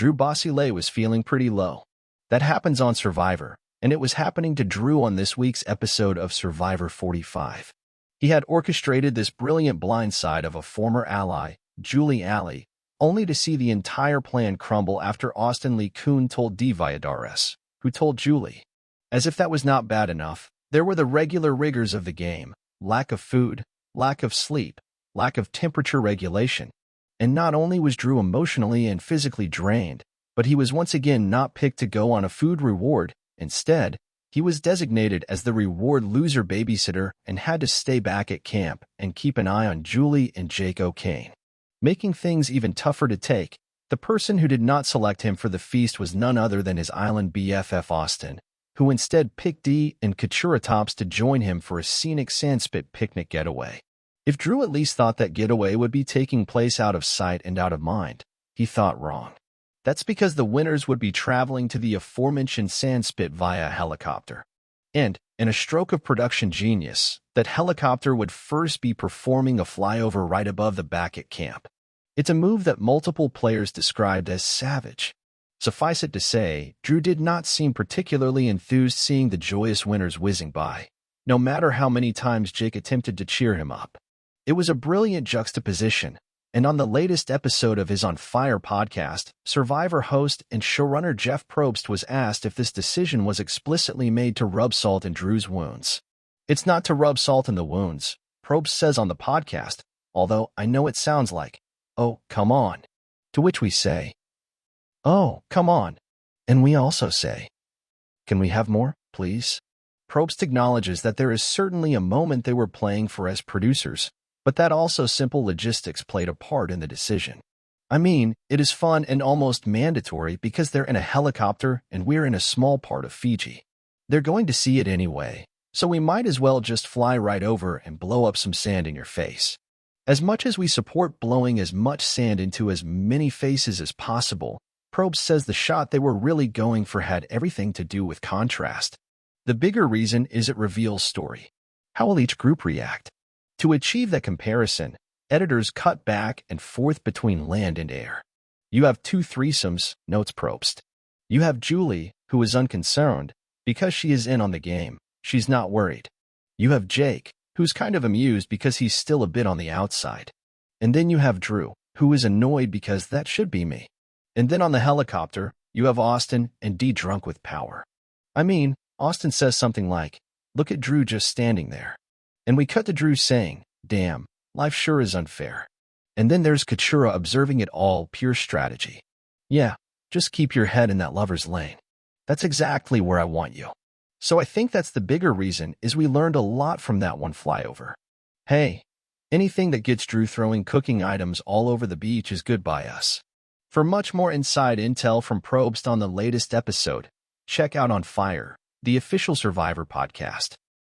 Drew Basile was feeling pretty low. That happens on Survivor, and it was happening to Drew on this week's episode of Survivor 45. He had orchestrated this brilliant blindside of a former ally, Julie Alley, only to see the entire plan crumble after Austin Lee Kuhn told D. Valladares, who told Julie. As if that was not bad enough, there were the regular rigors of the game: lack of food, lack of sleep, lack of temperature regulation. And not only was Drew emotionally and physically drained, but he was once again not picked to go on a food reward. Instead, he was designated as the reward loser babysitter and had to stay back at camp and keep an eye on Julie and Jake O'Kane. Making things even tougher to take, the person who did not select him for the feast was none other than his island BFF Austin, who instead picked D and Probst to join him for a scenic sandspit picnic getaway. If Drew at least thought that getaway would be taking place out of sight and out of mind, he thought wrong. That's because the winners would be traveling to the aforementioned sandspit via helicopter. And, in a stroke of production genius, that helicopter would first be performing a flyover right above the back at camp. It's a move that multiple players described as savage. Suffice it to say, Drew did not seem particularly enthused seeing the joyous winners whizzing by, no matter how many times Jake attempted to cheer him up. It was a brilliant juxtaposition, and on the latest episode of his On Fire podcast, Survivor host and showrunner Jeff Probst was asked if this decision was explicitly made to rub salt in Drew's wounds. "It's not to rub salt in the wounds," Probst says on the podcast, "although I know it sounds like, oh, come on." To which we say, "Oh, come on." And we also say, "Can we have more, please?" Probst acknowledges that there is certainly a moment they were playing for as producers, but that also simple logistics played a part in the decision. I mean, it is fun and almost mandatory because they're in a helicopter and we're in a small part of Fiji. They're going to see it anyway, so we might as well just fly right over and blow up some sand in your face. As much as we support blowing as much sand into as many faces as possible, Probst says the shot they were really going for had everything to do with contrast. The bigger reason is it reveals story. How will each group react? To achieve that comparison, editors cut back and forth between land and air. You have two threesomes, notes Probst. You have Julie, who is unconcerned, because she is in on the game. She's not worried. You have Jake, who's kind of amused because he's still a bit on the outside. And then you have Drew, who is annoyed because that should be me. And then on the helicopter, you have Austin and D drunk with power. I mean, Austin says something like, "Look at Drew just standing there." And we cut to Drew saying, "Damn, life sure is unfair." And then there's Katurah observing it all, pure strategy. "Yeah, just keep your head in that lover's lane. That's exactly where I want you." So I think that's the bigger reason is we learned a lot from that one flyover. Hey, anything that gets Drew throwing cooking items all over the beach is good by us. For much more inside intel from Probst on the latest episode, check out On Fire, the official Survivor podcast.